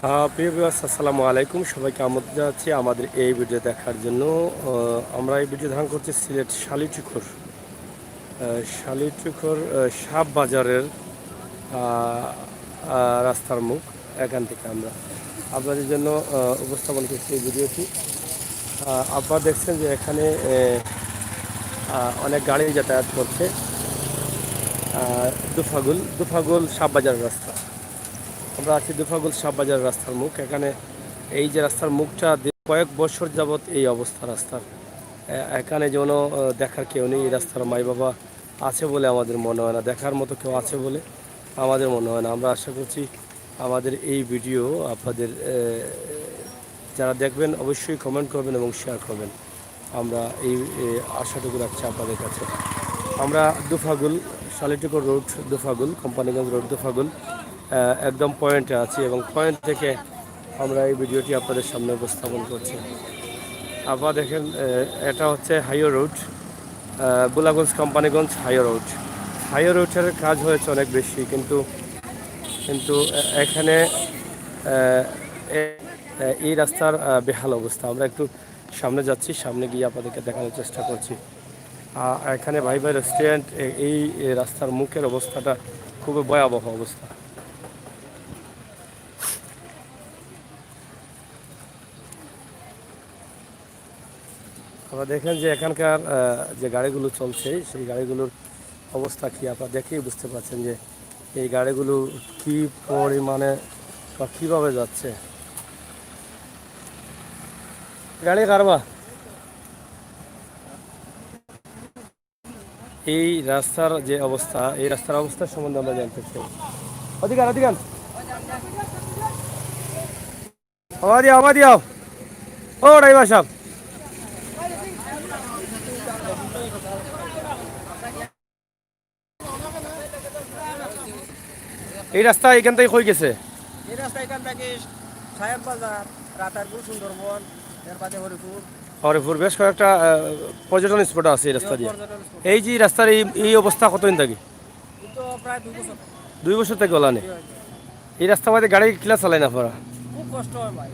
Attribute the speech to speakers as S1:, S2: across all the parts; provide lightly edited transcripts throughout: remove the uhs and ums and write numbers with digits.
S1: প্রিয় ভিউয়ার্স, আসসালামু আলাইকুম। সবাইকে আমন্ত্রণ জানাচ্ছি আমাদের এই ভিডিও দেখার জন্য। আমরা এই ভিডিও ধারণ করছি সিলেট শালিচুখর সাপ বাজারের রাস্তার মুখ। এখান থেকে আমরা আপনাদের জন্য উপস্থাপন করছি এই ভিডিওটি। আপনারা দেখছেন যে এখানে অনেক গাড়ি যাতায়াত করছে। দুফাগুল সাপ বাজারের রাস্তা। আমরা আছি দুফাগুল সাপ বাজারের রাস্তার মুখ। এখানে এই যে রাস্তার মুখটা কয়েক বছর যাবৎ এই অবস্থা রাস্তার। এখানে যেন দেখার কেউ নেই। এই রাস্তার মাই বাবা আছে বলে আমাদের মনে হয় না, দেখার মতো কেউ আছে বলে আমাদের মনে হয় না। আমরা আশা করছি আমাদের এই ভিডিও আপনাদের যারা দেখবেন অবশ্যই কমেন্ট করবেন এবং শেয়ার করবেন। আমরা এই আশাটুকু রাখছি আপনাদের কাছে। আমরা দুফাগুল শালিটুকুর রোড, দুফাগুল কোম্পানিগঞ্জ রোড, দুফাগুল একদম পয়েন্টে আছি এবং পয়েন্ট থেকে আমরা এই ভিডিওটি আপনাদের সামনে উপস্থাপন করছি। আপনারা দেখেন, এটা হচ্ছে highway road, Bulaganj Companiganj highway road. Highway রোডের কাজ হয়েছে অনেক বেশি, কিন্তু কিন্তু এখানে এই রাস্তার বেহাল অবস্থা। আমরা একটু সামনে যাচ্ছি, সামনে গিয়ে আপনাদেরকে দেখানোর চেষ্টা করছি। এখানে ভাই ভাই রেস্টুরেন্ট, এই রাস্তার মুখের অবস্থাটা খুবই ভয়াবহ অবস্থা। আপনারা দেখেন যে এখানকার যে গাড়িগুলো চলছে সেই গাড়িগুলোর অবস্থা কি, আপনারা দেখেই বুঝতে পারছেন যে এই গাড়িগুলো কি পরিমাণে বা কীভাবে যাচ্ছে। গাড়ি কারবা এই রাস্তার যে অবস্থা, এই রাস্তার অবস্থা সম্বন্ধে আমরা জানতে চাই। অধিকার অধিকার দিও ও ড্রাইভার সাহেব, এই রাস্তা এখান থেকে কই গেছে?
S2: এই রাস্তা এখান থেকে সাহেব বাজার, রাতারপুর, সুন্দরবন, এর বাদে হরিপুর।
S1: হরিপুর বেশ কয়েকটা পর্যটন স্পট আছে এই রাস্তা দিয়ে। এই যে রাস্তার এই অবস্থা কতদিন থাকি?
S2: প্রায় 2 বছর।
S1: 2 বছর থেকে ওলানে এই রাস্তা মধ্যে গাড়ি কিলা চালাই না পড়া।
S2: খুব কষ্ট হয় ভাই।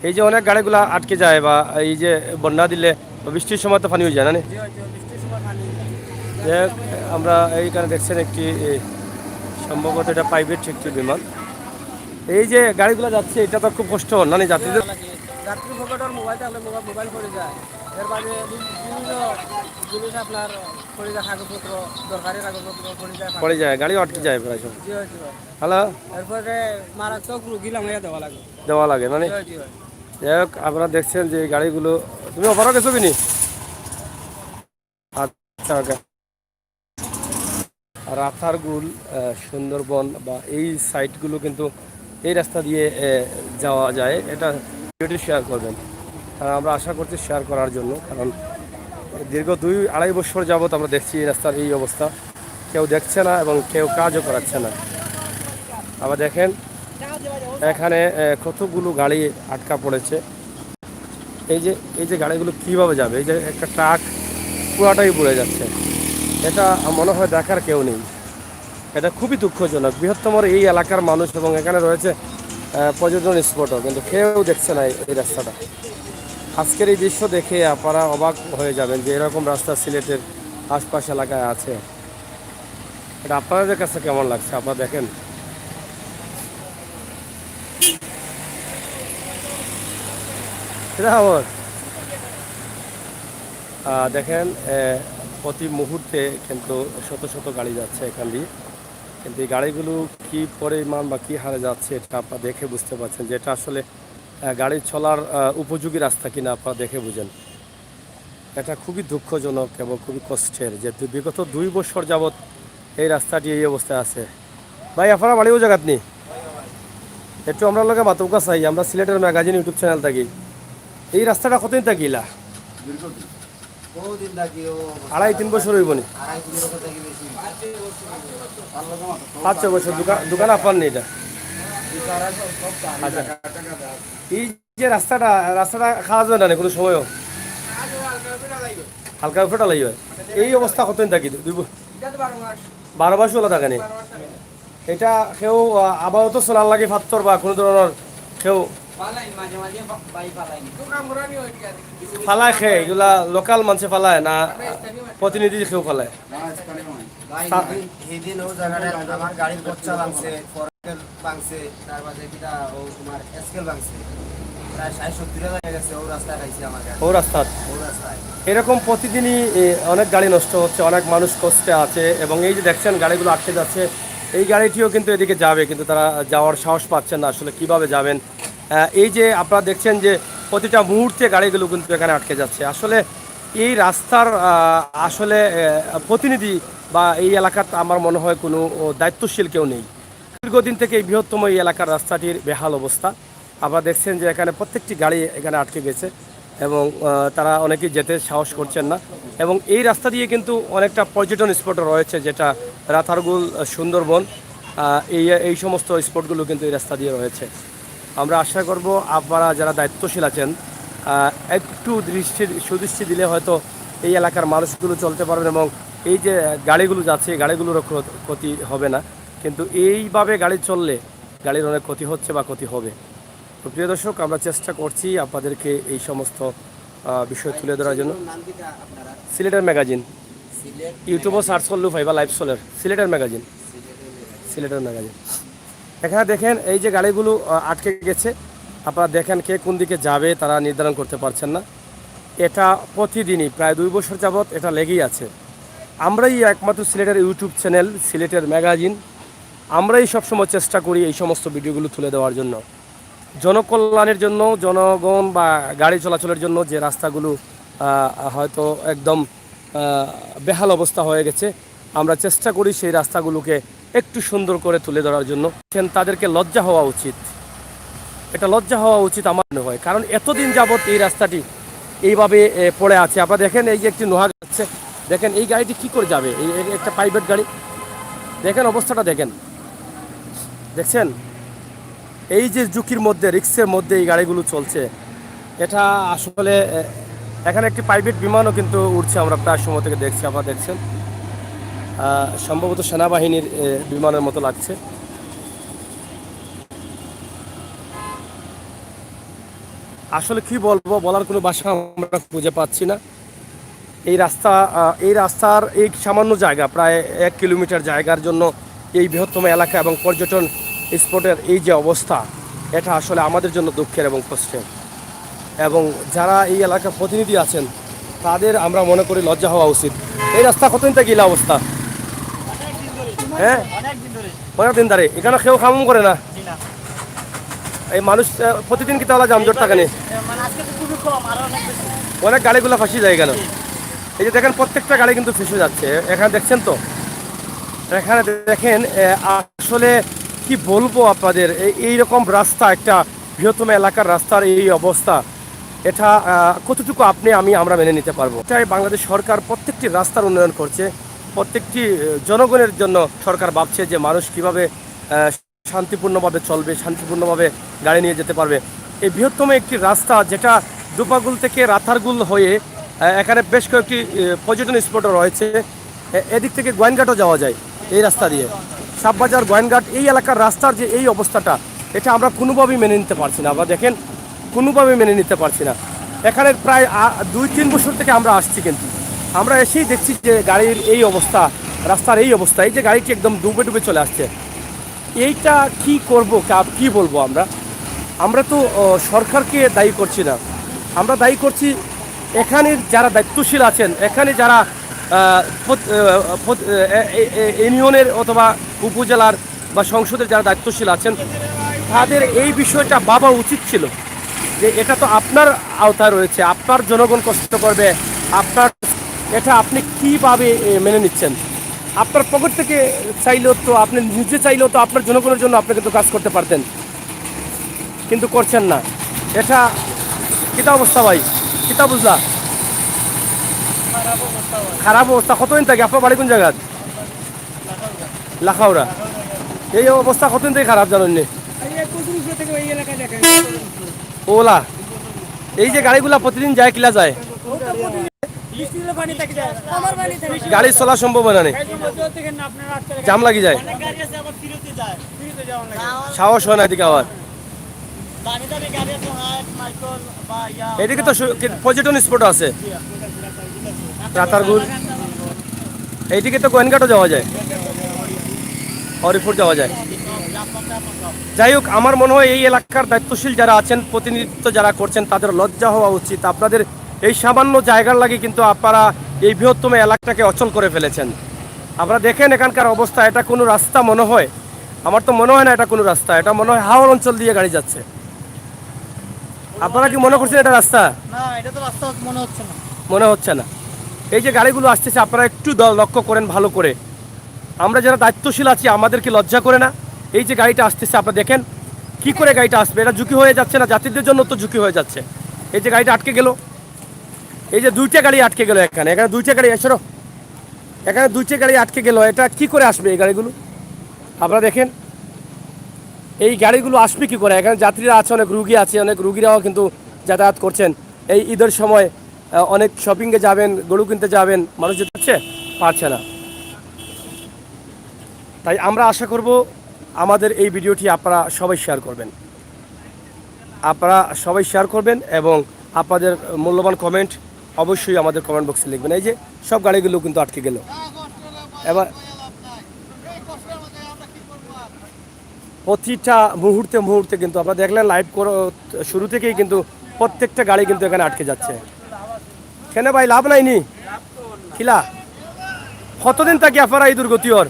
S1: এই যে অনেক গাড়িগুলা আটকে যায়, বা এই যে বন্যা দিলে বৃষ্টির সময় তো পানি হয়ে যায় না।
S2: বৃষ্টির সময় পানি।
S1: আমরা এইখানে দেখছেন একটি সম্ভবত এটা প্রাইভেট একটি বিমান। এই যে গাড়িগুলো যাচ্ছে এটা তো খুব কষ্ট না যাত্রীদের।
S2: যাত্রী পকেটের মোবাইল থাকলে মোবাইল পড়ে যায়। এর বাদে বিভিন্ন জিনিস আপনার পড়ে যায়, কাগজপত্র, দরকারি কাগজপত্র
S1: পড়ে যায়, গাড়ি আটকে যায় প্রায় সব। হ্যালো,
S2: এরপরে মারাত্মক রুগী লাগাইয়া
S1: দেওয়া লাগে মানে। যাই হোক, আপনারা দেখছেন যে গাড়িগুলো, তুমি ওভারও গেছো কিনি? আচ্ছা, রাতারগুল, সুন্দরবন বা এই সাইটগুলো কিন্তু এই রাস্তা দিয়ে যাওয়া যায়। এটা ভিডিওটি শেয়ার করবেন, কারণ আমরা আশা করছি শেয়ার করার জন্য। কারণ দীর্ঘ 2-2.5 বছর যাবৎ আমরা দেখছি এই রাস্তার এই অবস্থা, কেউ দেখছে না এবং কেউ কাজও করাচ্ছে না। আবার দেখেন এখানে কতগুলো গাড়ি আটকা পড়েছে। এই যে গাড়িগুলো কীভাবে যাবে? এই যে একটা ট্রাক পুরাটাই পড়ে যাচ্ছে। এটা মনে হয় দেখার কেউ নেই। এটা খুবই দুঃখজনক। বৃহত্তম এই এলাকার মানুষ এবং এখানে রয়েছে পর্যটন স্পটও, কিন্তু কেউ দেখছে না এই রাস্তাটা। আজকের এই দৃশ্য দেখে আপনারা অবাক হয়ে যাবেন যে এরকম রাস্তা সিলেটের আশপাশ এলাকায় আছে। এটা আপনাদের কাছে কেমন লাগছে আপনারা দেখেন। দেখেন প্রতি মুহূর্তে কিন্তু শত শত গাড়ি যাচ্ছে এখান দিয়ে, কিন্তু এই গাড়িগুলো কী পরিমাণ বা কী হারে যাচ্ছে এটা আপনারা দেখে বুঝতে পারছেন যে এটা আসলে গাড়ি চলার উপযোগী রাস্তা কিনা আপনারা দেখে বুঝেন। এটা খুবই দুঃখজনক এবং খুবই কষ্টের যে বিগত 2 বছর যাবৎ এই রাস্তাটি এই অবস্থায় আছে। ভাই আপনারা বাড়িও জায়গাত নেই, একটু আমরা লোকে মাতৌকা চাই। আমরা সিলেটের ম্যাগাজিন ইউটিউব চ্যানেল থাকি। এই রাস্তাটা কতদিন থাকিলা? 2.5-3 বছর হইব নি? 5-6 বছর। দোকান আপনার নেই এটা? আচ্ছা, এই যে রাস্তাটা খাওয়া যাবে না কোনো সময়ও? হালকা ফোটা লাগবে। এই অবস্থা কতদিন থাকি? 12 মাস ওলা থাকে নি? এটা কেউ আবারও তো চলার লাগে ফাত্তর বা কোনো ধরনের কেউ
S2: পালাইন মাঝে মাঝে বাই পালাইন তো কাম করানি হই গিয়া
S1: ফালায় খেয়ে এগুলা লোকাল মানুষে ফালায় না প্রতিনিধি কেউ ফালায়?
S3: এইদিন ও জায়গাটা আমার গাড়ির বচ্চা ভাঙছে, ফরেল ভাঙছে, তার বাদে কিটা ও তোমার এসকেল ভাঙছে, প্রায় 60-70 হাজার গেছে ও রাস্তায় খাইছে আমার গাড়ি,
S1: ও রাস্তার
S3: ও রাস্তায়।
S1: এরকম প্রতিদিনই অনেক গাড়ি নষ্ট হচ্ছে, অনেক মানুষ কষ্টে আছে। এবং এই যে দেখছেন গাড়িগুলো আটকে যাচ্ছে, এই গাড়িটিও কিন্তু এদিকে যাবে, কিন্তু তারা যাওয়ার সাহস পাচ্ছেন না, আসলে কিভাবে যাবেন। এই যে আপনারা দেখছেন যে প্রতিটা মুহূর্তে গাড়িগুলো কিন্তু এখানে আটকে যাচ্ছে। আসলে এই রাস্তার আসলে প্রতিনিধি বা এই এলাকার আমার মনে হয় কোনো দায়িত্বশীল কেউ নেই। দীর্ঘদিন থেকে এই বৃহত্তম এই এলাকার রাস্তাটির বেহাল অবস্থা। আপনারা দেখছেন যে এখানে প্রত্যেকটি গাড়ি এখানে আটকে গেছে এবং তারা অনেকেই যেতে সাহস করছেন না। এবং এই রাস্তা দিয়ে কিন্তু অনেকটা পর্যটন স্পটও রয়েছে, যেটা রাতারগুল, সুন্দরবন, এই সমস্ত স্পটগুলো কিন্তু এই রাস্তা দিয়ে রয়েছে। আমরা আশা করব আপনারা যারা দায়িত্বশীল আছেন একটু সুদৃষ্টি দিলে হয়তো এই এলাকার মানুষগুলো চলতে পারবেন এবং এই যে গাড়িগুলো যাচ্ছে গাড়িগুলোরও ক্ষতি হবে না। কিন্তু এইভাবে গাড়ি চললে গাড়ির অনেক ক্ষতি হচ্ছে বা ক্ষতি হবে। তো প্রিয় দর্শক, আমরা চেষ্টা করছি আপনাদেরকে এই সমস্ত বিষয় তুলে ধরার জন্য।
S3: নাম কিটা আপনারা?
S1: সিলেটের ম্যাগাজিন,
S3: সিলেট
S1: ইউটিউবও সার্চ করলেও পাইবা লাইভ সোলের সিলেটের ম্যাগাজিন, সিলেটের ম্যাগাজিন। এখানে দেখেন এই যে গাড়িগুলো আটকে গেছে, আপনারা দেখেন কে কোন দিকে যাবে তারা নির্ধারণ করতে পারছেন না। এটা প্রতিদিনই প্রায় 2 বছর যাবৎ এটা লেগেই আছে। আমরাই একমাত্র সিলেটের ইউটিউব চ্যানেল সিলেটের ম্যাগাজিন, আমরাই সবসময় চেষ্টা করি এই সমস্ত ভিডিওগুলো তুলে দেওয়ার জন্য, জনকল্যাণের জন্য, জনগণ বা গাড়ি চলাচলের জন্য যে রাস্তাগুলো হয়তো একদম বেহাল অবস্থা হয়ে গেছে, আমরা চেষ্টা করি সেই রাস্তাগুলোকে একটু সুন্দর করে তুলে ধরার জন্য। তাদেরকে লজ্জা হওয়া উচিত, এটা লজ্জা হওয়া উচিত আমার মনে হয়, কারণ এতদিন যাবৎ এই রাস্তাটি এইভাবে পড়ে আছে। আপনারা দেখেন এই যে একটি নোহা যাচ্ছে, দেখেন এই গাড়িটি কি করে যাবে, এই একটা প্রাইভেট গাড়ি, দেখেন অবস্থাটা দেখেন, দেখছেন এই যে ঝুঁকির মধ্যে, রিক্সের মধ্যে এই গাড়িগুলো চলছে। এটা আসলে এখানে একটি প্রাইভেট বিমানও কিন্তু উঠছে, আমরা প্রায় সময় থেকে দেখছি। আপনারা দেখছেন সম্ভবত সেনাবাহিনীর বিমানের মতো লাগছে। আসলে কি বলবো, বলার কোনো ভাষা আমরা খুঁজে পাচ্ছি না। এই রাস্তার এই সামান্য জায়গা, প্রায় 1 কিলোমিটার জায়গার জন্য এই বৃহত্তম এলাকা এবং পর্যটন স্পটের এই যে অবস্থা, এটা আসলে আমাদের জন্য দুঃখের এবং কষ্টের। এবং যারা এই এলাকার প্রতিনিধি আছেন তাদের আমরা মনে করি লজ্জা হওয়া উচিত। এই রাস্তা কতদিন থেকে এই অবস্থা? হ্যাঁ, অনেকদিন ধরে এখানে কেউ খামুম করে না। এই মানুষ প্রতিদিন কি তাহলে যানজট থাকে না? অনেক গাড়িগুলো ফাঁসি যায় কেন? এই যে দেখেন প্রত্যেকটা গাড়ি কিন্তু ফেসে যাচ্ছে। এখানে দেখছেন তো, এখানে দেখেন আসলে কি বলবো আপনাদের, এইরকম রাস্তা, একটা বৃহত্তম এলাকার রাস্তার এই অবস্থা, এটা কতটুকু আমরা মেনে নিতে পারবো? এটাই বাংলাদেশ সরকার প্রত্যেকটি রাস্তার উন্নয়ন করছে, প্রত্যেকটি জনগণের জন্য সরকার ভাবছে যে মানুষ কিভাবে শান্তিপূর্ণভাবে চলবে, শান্তিপূর্ণভাবে গাড়ি নিয়ে যেতে পারবে। এই বৃহত্তম একটি রাস্তা, যেটা দুপাগুল থেকে রাতারগুল হয়ে এখানে বেশ কয়েকটি পর্যটন স্পটও রয়েছে, এদিক থেকে গোয়েনঘাটও যাওয়া যায় এই রাস্তা দিয়ে, সাববাজার, গোয়েনঘাট, এই এলাকার রাস্তার যে এই অবস্থাটা, এটা আমরা কোনোভাবেই মেনে নিতে পারছি না। আমরা দেখেন কোনোভাবেই মেনে নিতে পারছি না। এখানে প্রায় 2-3 বছর থেকে আমরা আসছি, কিন্তু আমরা এসেই দেখছি যে গাড়ির এই অবস্থা, রাস্তার এই অবস্থা, এই যে গাড়িটি একদম ডুবে ডুবে চলে আসছে। এইটা কি করব, কি বলবো? আমরা তো সরকারকে দায়ী করছি না, আমরা দায়ী করছি এখানে যারা দায়িত্বশীল আছেন, এখানে যারা ইউনিয়নের অথবা উপজেলার বা সংসদের যারা দায়িত্বশীল আছেন, তাদের এই বিষয়টা ভাবা উচিত ছিল যে এটা তো আপনার আওতায় রয়েছে, আপনার জনগণ কষ্ট করবে, এটা আপনি কিভাবে মেনে নিচ্ছেন? আপনার পকেট থেকে চাইলেও তো, আপনি নিজে চাইলেও তো আপনার জনগণের জন্য আপনি কিন্তু কাজ করতে পারতেন, কিন্তু করছেন না। এটা কিতা অবস্থা ভাই, কিতা বুঝলা? খারাপ অবস্থা। কতদিন থেকে? আপনার বাড়ি কোন জায়গা? লাখাউড়া। এই অবস্থা কতদিন থেকে খারাপ জানেন? ওলা এই যে গাড়িগুলা প্রতিদিন যায়, কিলা যায়, গাড়ি চলা সম্ভব হয় না, জাম লাগি যায়, সাহস হয় না এদিকে আবার।
S2: দামি দামি গাড়ি আছে হাইট মাইক্রোন বা ইয়া
S1: এদিকে তো পর্যটন স্পট আছে, রাতারগুল, এইদিকে তো গোয়েনঘাটও যাওয়া যায়, হরিপুর যাওয়া যায়। যাই হোক, আমার মনে হয় এই এলাকার দায়িত্বশীল যারা আছেন, প্রতিনিধিত্ব যারা করছেন, তাদের লজ্জা হওয়া উচিত। আপনাদের এই সামান্য জায়গার লাগে কিন্তু আপনারা এই বৃহত্তম এলাকাটাকে অচল করে ফেলেছেন। আপনারা দেখেন এখানকার অবস্থা, এটা কোনো রাস্তা মনে হয়? আমার তো মনে হয় না এটা কোনো রাস্তা, এটা মনে হয় হাওড় অঞ্চল দিয়ে গাড়ি যাচ্ছে। আপনারা কি মনে করছেন এটা রাস্তা?
S2: না, এটা তো রাস্তা মনে হচ্ছে না।
S1: মনে হচ্ছে না। এই যে গাড়িগুলো আসতেছে, আপনারা একটু লক্ষ্য করেন ভালো করে। আমরা যারা দায়িত্বশীল আছি, আমাদের কি লজ্জা করে না? এই যে গাড়িটা আসতেছে, আপনারা দেখেন কি করে গাড়িটা আসবে। এটা ঝুঁকি হয়ে যাচ্ছে না? যাত্রীদের জন্য তো ঝুঁকি হয়ে যাচ্ছে। এই যে গাড়িটা আটকে গেল, এই যে দুইটা গাড়ি আটকে গেল, এখানে দুইটা গাড়ি এসো, এখানে দুইটা গাড়ি আটকে গেল। এটা কি করে আসবে এই গাড়িগুলো? আপনারা দেখেন এই গাড়িগুলো আসবে কি করে? এখানে যাত্রীরা আছে, অনেক রুগী আছে, অনেক রুগীরাও কিন্তু যাতায়াত করছেন। এই ঈদের সময় অনেক শপিংয়ে যাবেন, গরু কিনতে যাবেন, মানুষ যেতে পারছে না। তাই আমরা আশা করব আমাদের এই ভিডিওটি আপনারা সবাই শেয়ার করবেন, এবং আপনাদের মূল্যবান কমেন্ট অবশ্যই আমাদের কমেন্ট বক্সে লিখবেন। এই যে সব গাড়িগুলো কিন্তু আটকে গেল। এবার প্রতিটা মুহূর্তে কিন্তু আপনারা দেখলেন লাইভ শুরু থেকেই কিন্তু প্রত্যেকটা গাড়ি কিন্তু এখানে আটকে যাচ্ছে। কেন ভাই, লাভ নাইনি খিলা? কতদিন থাকি আপনারা এই দুর্গতি ওর?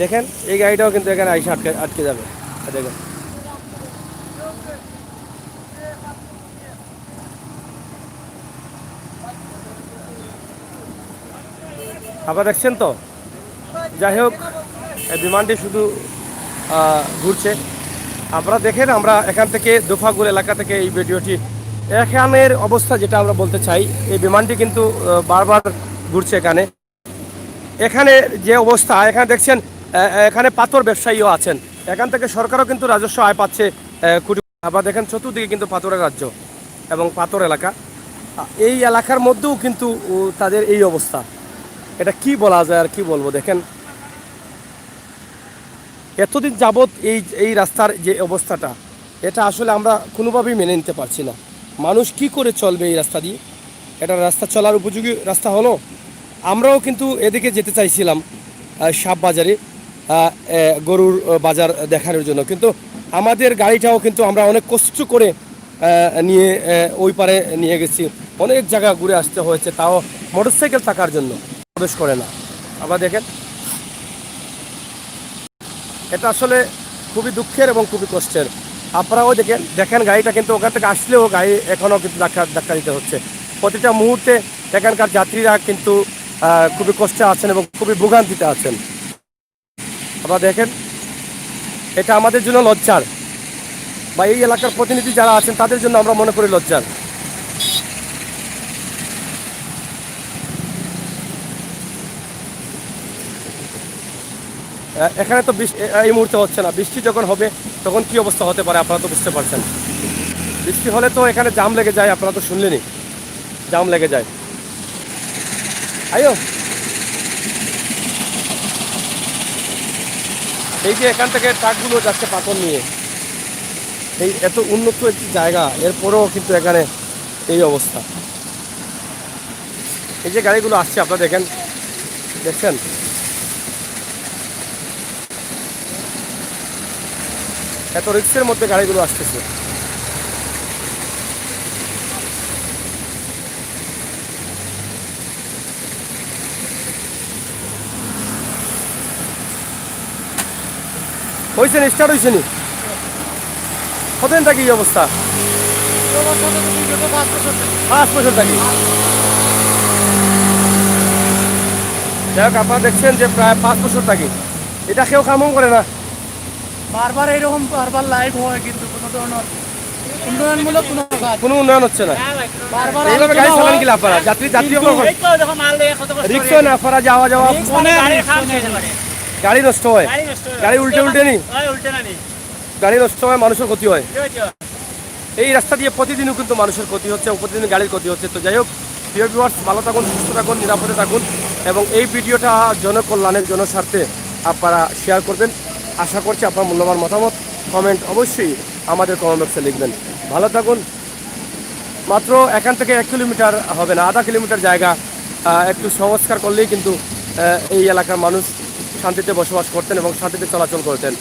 S1: দেখেন এই গাড়িটাও কিন্তু এখানে আইসা আটকে যাবে। দেখেন আপনারা দেখছেন তো। যাই হোক, এই বিমানটি শুধু ঘুরছে। আপনারা দেখেন, আমরা এখান থেকে দোফাগুল এলাকা থেকে এই ভিডিওটি, এখানের অবস্থা যেটা আমরা বলতে চাই, এই বিমানটি কিন্তু বারবার ঘুরছে এখানে যে অবস্থা। এখানে দেখছেন এখানে পাথর ব্যবসায়ীও আছেন, এখান থেকে সরকারও কিন্তু রাজস্ব আয় পাচ্ছে কোটি। আপনারা দেখেন চতুর্দিকে কিন্তু পাথরের রাজ্য এবং পাথর এলাকা। এই এলাকার মধ্যেও কিন্তু তাদের এই অবস্থা। এটা কি বলা যায় আর কি বলবো? দেখেন এতদিন যাবৎ এই রাস্তার যে অবস্থাটা, এটা আসলে আমরা কোনোভাবেই মেনে নিতে পারছি না। মানুষ কি করে চলবে এই রাস্তা দিয়ে? এটা রাস্তা চলার উপযোগী রাস্তা হলো? আমরাও কিন্তু এদিকে যেতে চাইছিলাম সাপ বাজারে, গরুর বাজার দেখানোর জন্য, কিন্তু আমাদের গাড়িটাও কিন্তু আমরা অনেক কষ্ট করে নিয়ে ওই পারে নিয়ে গেছি। অনেক জায়গা ঘুরে আসতে হয়েছে, তাও মোটরসাইকেল থাকার জন্য প্রবেশ করে না। আবার দেখেন, এটা আসলে খুবই দুঃখের এবং খুবই কষ্টের। আপনারাও দেখেন গাড়িটা কিন্তু ওখান থেকে আসলেও গাড়ি এখনও কিন্তু ধাক্কা দিতে হচ্ছে প্রতিটা মুহূর্তে। এখানকার যাত্রীরা কিন্তু খুবই কষ্টে আছেন এবং খুবই ভোগান্তিতে আছেন। আপনারা দেখেন, এটা আমাদের জন্য লজ্জার, বা এই এলাকার প্রতিনিধি যারা আছেন তাদের জন্য আমরা মনে করি লজ্জার। এখানে তো এই মুহূর্তে হচ্ছে না, বৃষ্টি যখন হবে তখন কি অবস্থা হতে পারে আপনারা তো বুঝতে পারছেন। বৃষ্টি হলে তো এখানে জাম লেগে যায়, আপনারা তো শুনলেনই, জাম লেগে যায়। আয়ো, এই যে এখান থেকে ট্রাকগুলো যাচ্ছে পাথর নিয়ে, এই এত উন্নত একটি জায়গা, এরপরেও কিন্তু এখানে এই অবস্থা। এই যে গাড়িগুলো আসছে আপনারা দেখছেন, এত রিক্সের মধ্যে গাড়িগুলো আসতেছে। হয়েছে নি, স্টার্ট হয়েছে নি? কতদিন থাকি এই অবস্থা? 5 বছর থাকি। যাই হোক, আপনারা দেখছেন যে প্রায় 5 বছর থাকি। এটা কেউ কামও করে না,
S2: বারবার এরকম বারবার লাইভ হয়, কিন্তু কোনো ধরনের উন্নয়নমূলক কোনো
S1: উন্নয়ন হচ্ছে না।
S2: বারবার
S1: এইভাবে গাড়ি চালান কি আপনারা? যাত্রী রিক্সা না, আপনারা যাওয়া গাড়ি নষ্ট হয়, গাড়ি উল্টে নি, গাড়ি নষ্ট হয়, মানুষের ক্ষতি হয়। এই রাস্তা দিয়ে প্রতিদিনও কিন্তু মানুষের ক্ষতি হচ্ছে এবং প্রতিদিন গাড়ির ক্ষতি হচ্ছে। তো যাই হোক, প্রিয় ভিউয়ার্স, ভালো থাকুন, সুস্থ থাকুন, নিরাপদে থাকুন এবং এই ভিডিওটা জনকল্যাণের জনস্বার্থে আপনারা শেয়ার করবেন। আশা করছি আপনার মূল্যবান মতামত কমেন্ট অবশ্যই আমাদের কমেন্ট বক্সে লিখবেন। ভালো থাকুন। মাত্র এখান থেকে 1 কিলোমিটার হবে না, আধা কিলোমিটার জায়গা একটু সংস্কার করলেই কিন্তু এই এলাকার মানুষ শান্তিতে বসবাস করতেন এবং শান্তিতে চলাচল করতেন।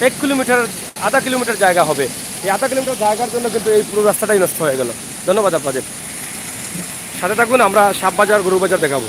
S1: 1 কিলোমিটার, আধা কিলোমিটার জায়গা হবে। এই আধা কিলোমিটার জায়গার জন্য কিন্তু এই পুরো রাস্তাটাই নষ্ট হয়ে গেল। ধন্যবাদ আপনাদের। সাথে থাকুন, আমরা সাপবাজার, গরুবাজার দেখাবো।